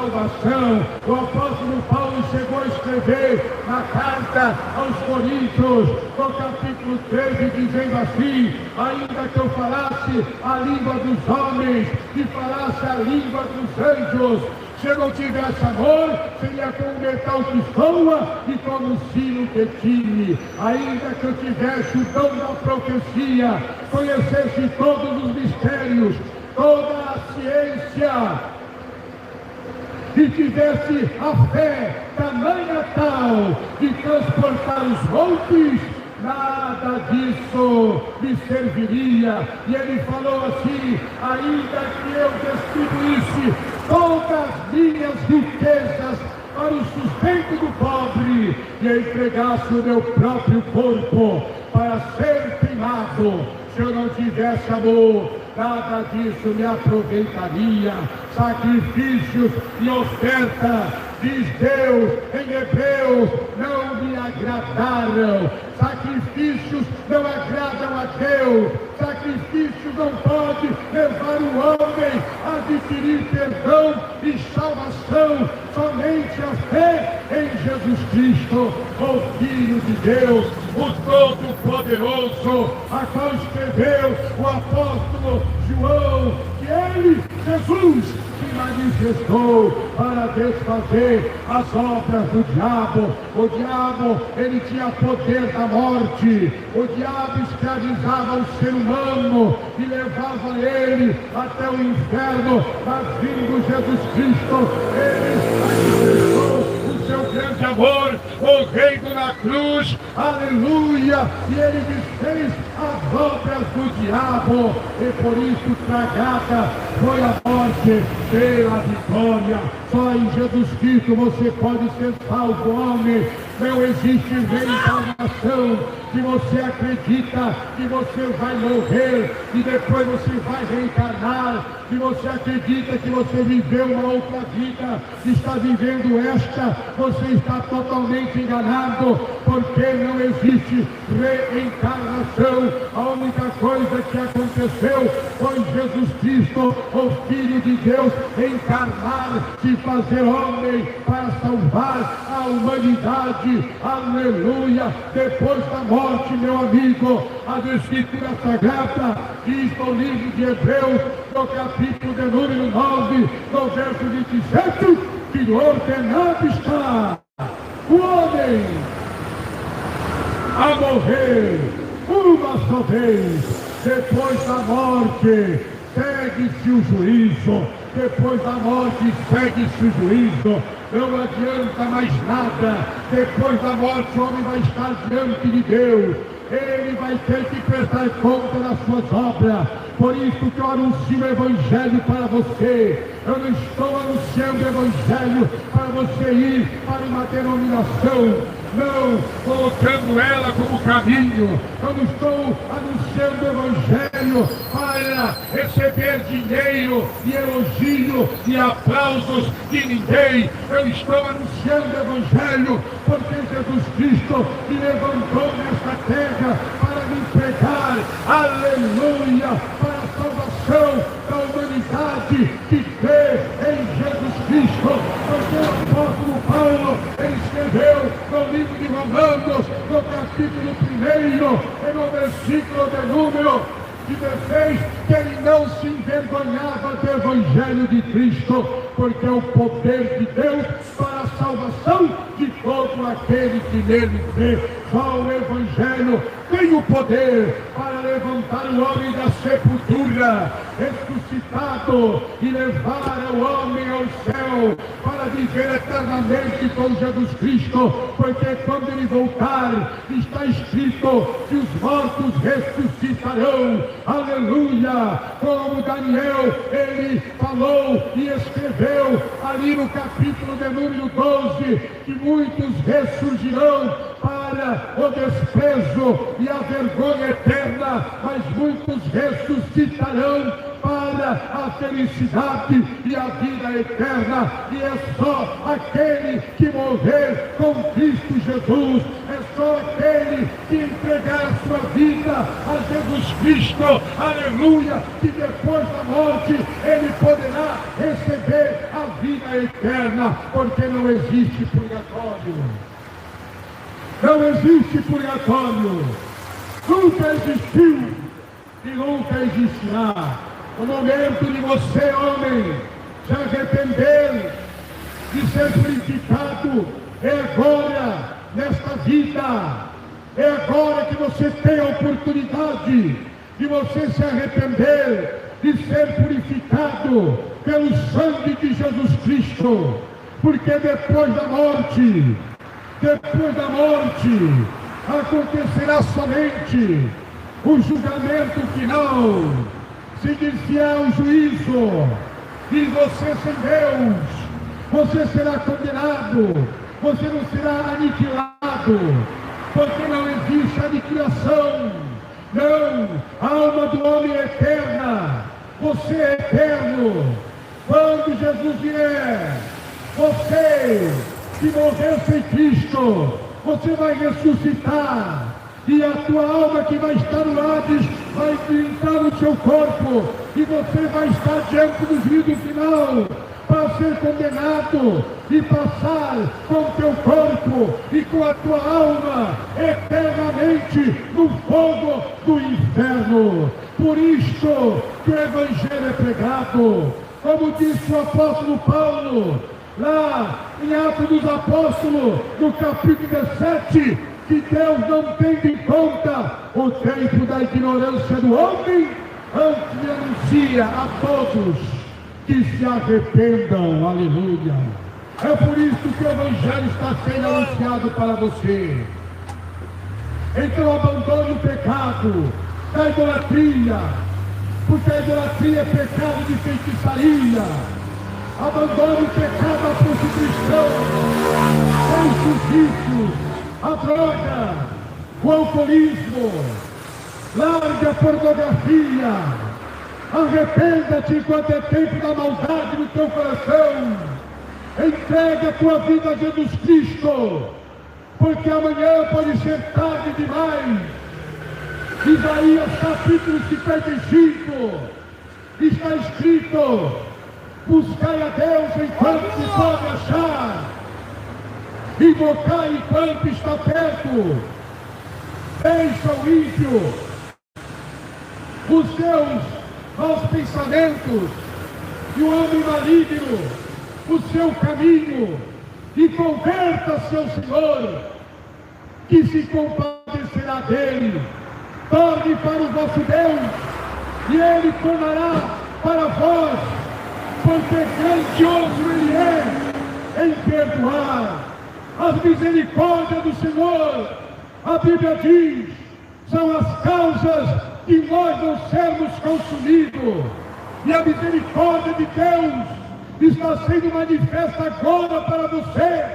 salvação. O apóstolo Paulo chegou a escrever na carta aos Coríntios, no capítulo 13, dizendo assim: ainda que eu falasse a língua dos homens e falasse a língua dos anjos, se eu não tivesse amor, seria como metal que soa e como sino que tine. Ainda que eu tivesse o dom da profecia, conhecesse todos os mistérios, toda a ciência, e tivesse a fé tamanha tal de transportar os montes, nada disso me serviria. E ele falou assim: ainda que eu distribuísse todas as minhas riquezas para o sustento do pobre e entregasse o meu próprio corpo para ser queimado, se eu não tivesse amor, nada disso me aproveitaria. Sacrifícios e oferta, diz Deus em Hebreus, não me agradaram. Sacrifícios não agradam a Deus. Sacrifícios não pode levar o homem a adquirir perdão e salvação. Somente a fé em Jesus Cristo, o Filho de Deus, o Todo-Poderoso, a qual escreveu o apóstolo João, que ele, Jesus, se manifestou para desfazer as obras do diabo. O diabo, ele tinha poder da morte. O diabo escravizava o ser humano e levava ele até o inferno. Mas vindo Jesus Cristo, ele manifestou o seu grande amor, morrendo na cruz, aleluia, e ele desfez as obras do diabo, e por isso tragada foi a morte pela vitória. Só em Jesus Cristo você pode ser salvo, homem. Não existe reencarnação. Se você acredita que você vai morrer e depois você vai reencarnar, se você acredita que você viveu uma outra vida e está vivendo esta, você está totalmente enganado, porque não existe reencarnação. A única coisa que aconteceu foi Jesus Cristo, o Filho de Deus, encarnar, se fazer homem para salvar a humanidade. Aleluia! Depois da morte, meu amigo, a Escritura Sagrada diz no livro de Hebreus, no capítulo de número 9, no verso 27, que ordenado está o homem a morrer uma só vez. Depois da morte segue-se o juízo. Depois da morte segue-se o juízo. Não adianta mais nada. Depois da morte o homem vai estar diante de Deus. Ele vai ter que prestar conta das suas obras. Por isso que eu anuncio o Evangelho para você. Eu não estou anunciando o Evangelho para você ir para uma denominação, não colocando ela como caminho. Eu não estou anunciando o Evangelho para receber dinheiro e elogio e aplausos de ninguém. Eu estou anunciando o Evangelho porque Jesus Cristo me levantou nesta terra para me entregar, aleluia, para a salvação da humanidade que crê em Jesus Cristo. Porque o apóstolo Paulo, ele escreveu no livro de Romanos, no capítulo 1, e no versículo de número 16, que ele não se envergonhava do Evangelho de Cristo, porque é o poder de Deus para a salvação de todo aquele que nele crê. Só o Evangelho tem o poder para levantar o homem da sepultura, ressuscitado, e levar o homem ao céu para viver eternamente com Jesus Cristo, porque quando ele voltar, está escrito que os mortos ressuscitarão, aleluia, como Daniel, ele falou e escreveu ali no capítulo de número 12, que muitos ressurgirão para o desprezo e a vergonha eterna, mas muitos ressuscitarão para a felicidade e a vida eterna. E é só aquele que morrer com Cristo Jesus, é só aquele que entregar a sua vida a Jesus Cristo, aleluia, que depois da morte ele poderá receber a vida eterna, porque não existe purgatório. Não existe purgatório. Nunca existiu e nunca existirá. O momento de você, homem, se arrepender, de ser purificado, é agora, nesta vida. É agora que você tem a oportunidade de você se arrepender, de ser purificado pelo sangue de Jesus Cristo. Porque depois da morte, acontecerá somente o julgamento final. Seguir-se-á o juízo, e você sem Deus, você será condenado, você não será aniquilado, porque não existe aniquilação. Não, a alma do homem é eterna, você é eterno. Quando Jesus vier, você que morreu sem Cristo, você vai ressuscitar, e a tua alma que vai estar no Hades vai entrar no seu corpo, e você vai estar diante do juízo final, para ser condenado e passar com o teu corpo e com a tua alma eternamente no fogo do inferno. Por isto que o Evangelho é pregado, como disse o apóstolo Paulo, lá em Atos dos Apóstolos, no capítulo 17, que Deus não tem em conta o tempo da ignorância do homem, antes anuncia a todos que se arrependam. Aleluia. É por isso que o Evangelho está sendo anunciado para você. Então abandone o pecado da idolatria, porque a idolatria é pecado de feitiçaria. Abandone o pecado da prostituição, os vícios, a droga, o alcoolismo. Largue a pornografia. Arrependa-te enquanto é tempo da maldade no teu coração. Entregue a tua vida a Jesus Cristo, porque amanhã pode ser tarde demais. Isaías capítulo 55 está escrito: buscai a Deus enquanto se pode achar, invocai enquanto está perto. Deixa o ímpio os seus maus pensamentos e o homem maligno o seu caminho, e converta-se ao Senhor, que se compadecerá dele. Torne para o vosso Deus, e ele tornará para vós, porque grandioso ele é em perdoar. As misericórdias do Senhor, a Bíblia diz, são as causas de nós não sermos consumidos. E a misericórdia de Deus está sendo manifesta agora para você,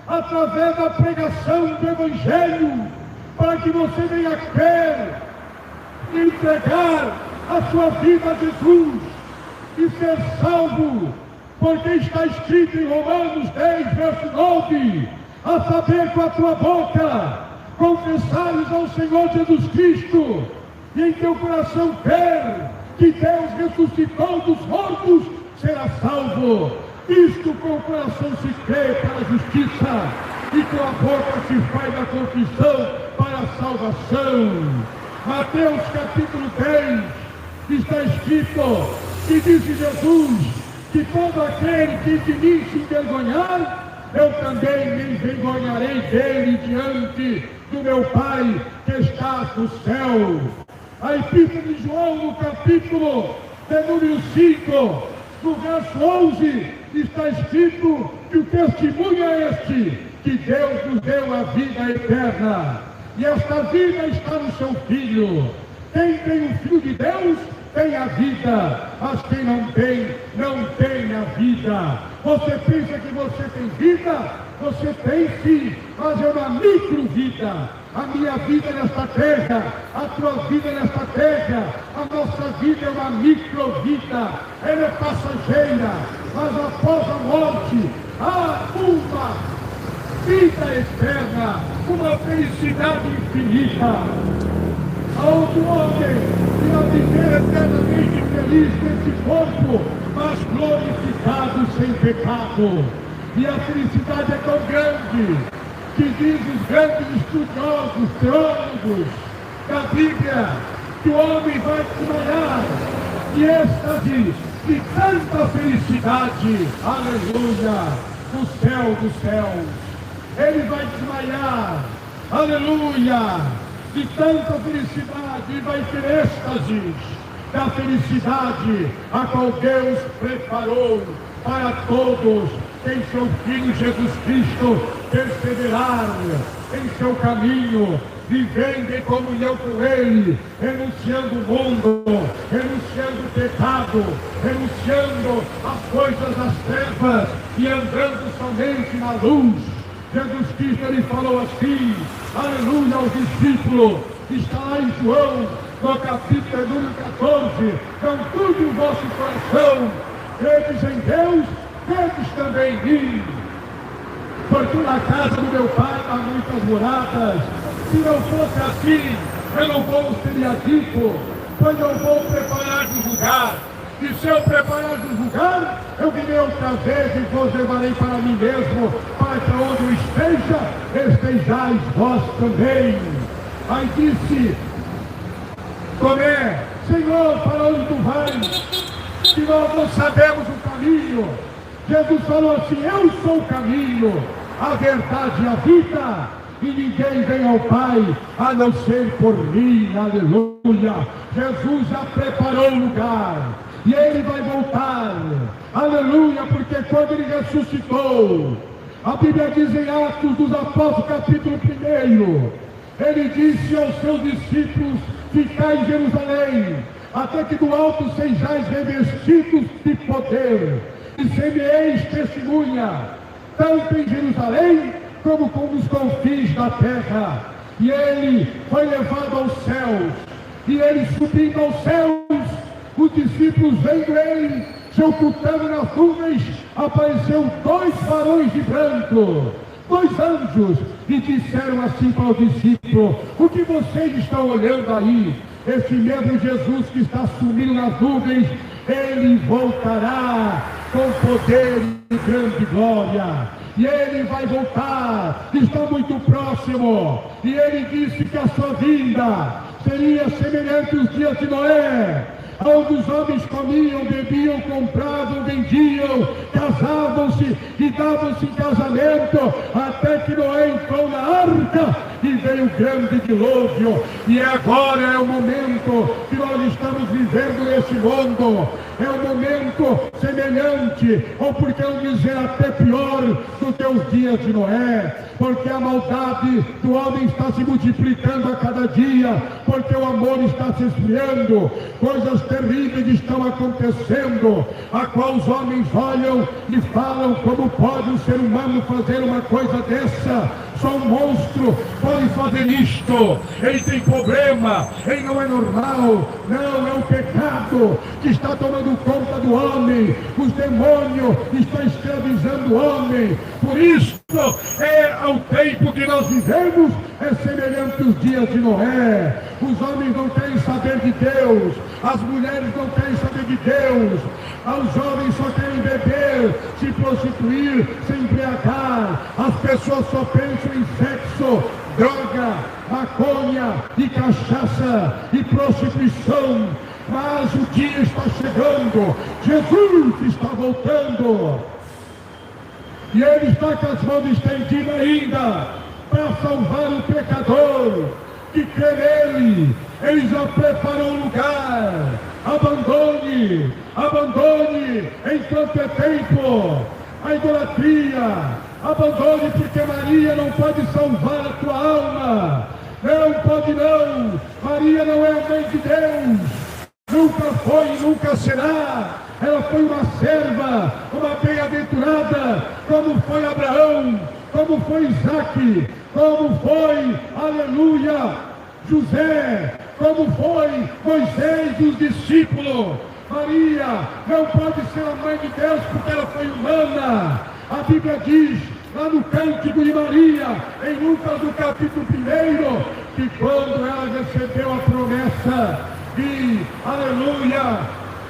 através da pregação do Evangelho, para que você venha crer e entregar a sua vida a Jesus e ser salvo, porque está escrito em Romanos 10, verso 9, a saber, com a tua boca confessares ao Senhor Jesus Cristo, e em teu coração crer que Deus ressuscitou dos mortos, será salvo. Isto com o coração se crê para a justiça, e com a boca se faz a confissão para a salvação. Mateus capítulo 10 está escrito, que disse Jesus, que todo aquele que de mim se envergonhar, eu também me envergonharei dele diante do meu Pai que está no céu. A Epístola de João, no capítulo de número 5, no verso 11, está escrito que o testemunho é este, que Deus nos deu a vida eterna, e esta vida está no seu Filho. Quem tem o Filho de Deus tem a vida, mas quem não tem a vida. Você pensa que você tem vida? Você tem sim, mas é uma micro-vida. A minha vida nesta terra, a tua vida nesta terra, a nossa vida é uma micro-vida. Ela é passageira, mas após a morte há uma vida eterna, uma felicidade infinita. Há outro homem que vai viver eternamente feliz nesse corpo, mas glorificados sem pecado. E a felicidade é tão grande que diz os grandes estudiosos, teólogos da Bíblia, que o homem vai desmaiar de êxtase, de tanta felicidade, aleluia, no céu dos céus. Ele vai desmaiar, aleluia, de tanta felicidade, e vai ter êxtase da felicidade a qual Deus preparou para todos em seu Filho Jesus Cristo perseverar em seu caminho, vivendo em comunhão com Ele, renunciando o mundo, renunciando o pecado, renunciando as coisas das trevas e andando somente na luz. Jesus Cristo, Ele falou assim, aleluia, aos discípulos, está lá em João, no capítulo número 14, não tudo o vosso coração, credes em Deus, credes também em mim, porque na casa do meu Pai há muitas moradas. Se não fosse assim, eu não vou teria dito, pois eu vou preparar-vos lugar. E se eu preparar-vos lugar, eu virei outra vez e vos levarei para mim mesmo, para que onde eu esteja, estejais vós também. Aí disse Tomé, Senhor, para onde tu vais? Que nós não sabemos o caminho. Jesus falou assim, eu sou o caminho, a verdade e a vida, e ninguém vem ao Pai a não ser por mim, aleluia. Jesus já preparou o lugar, e Ele vai voltar, aleluia, porque quando Ele ressuscitou, a Bíblia diz em Atos dos Apóstolos, capítulo 1, Ele disse aos seus discípulos, ficai em Jerusalém, até que do alto sejais revestidos de poder, e semeeis testemunha, tanto em Jerusalém, como nos confins da terra. E Ele foi levado aos céus, e Ele subindo aos céus, os discípulos vendo Ele, se ocultando nas nuvens, apareceu 2 varões de branco, 2 anjos, e disseram assim para o discípulo, o que vocês estão olhando aí? Esse mesmo Jesus que está subindo nas nuvens, Ele voltará com poder e grande glória. E Ele vai voltar, está muito próximo. E Ele disse que a sua vinda seria semelhante aos dias de Noé, onde os homens comiam, bebiam, compravam, vendiam, casavam-se e davam-se em casamento, até que Noé entrou na arca e veio o grande dilúvio. E agora é o momento que nós estamos vivendo nesse mundo, é um momento semelhante, ou por que não dizer até pior do que os dias de Noé, porque a maldade do homem está se multiplicando a cada dia, porque o amor está se esfriando, coisas terríveis estão acontecendo, a qual os homens olham e falam, como pode um ser humano fazer uma coisa dessa? Só um monstro pode fazer isto, ele tem problema, ele não é normal, não, é o pecado que está tomando conta do homem, os demônios estão escravizando o homem, por isso o tempo que nós vivemos é semelhante aos dias de Noé. Os homens não querem saber de Deus, as mulheres não querem saber de Deus, os jovens só querem beber, se prostituir, se embriagar, as pessoas só pensam em sexo, droga, maconha e cachaça e prostituição. Mas o dia está chegando, Jesus está voltando, e Ele está com as mãos estendidas ainda para salvar o pecador que crê nele. Ele já preparou o lugar. Abandone enquanto é tempo a idolatria, abandone, porque Maria não pode salvar a tua alma, não pode não. Maria não é a mãe de Deus, nunca foi e nunca será. Ela foi uma serva, uma bem-aventurada, como foi Abraão, como foi Isaac, como foi, aleluia, José, como foi Moisés e os discípulos. Maria não pode ser a mãe de Deus porque ela foi humana. A Bíblia diz, lá no Cântico de Maria, em Lucas, no capítulo 1, que quando ela recebeu a promessa de, aleluia,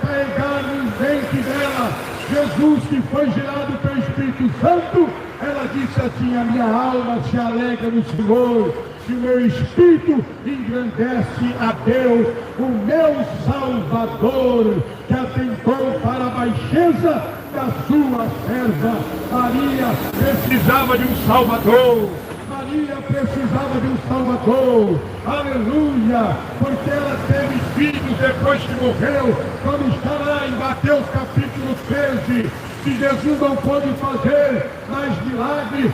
carregar no ventre dela Jesus, que foi gerado pelo Espírito Santo, ela disse assim: a minha alma se alegra no Senhor, e o meu espírito engrandece a Deus, o meu Salvador, que atentou para a baixeza da sua serva. Maria precisava de um Salvador. Maria precisava de um Salvador, aleluia, porque ela teve filhos depois que morreu, como está lá em Mateus capítulo 13, se Jesus não pôde fazer mais milagres,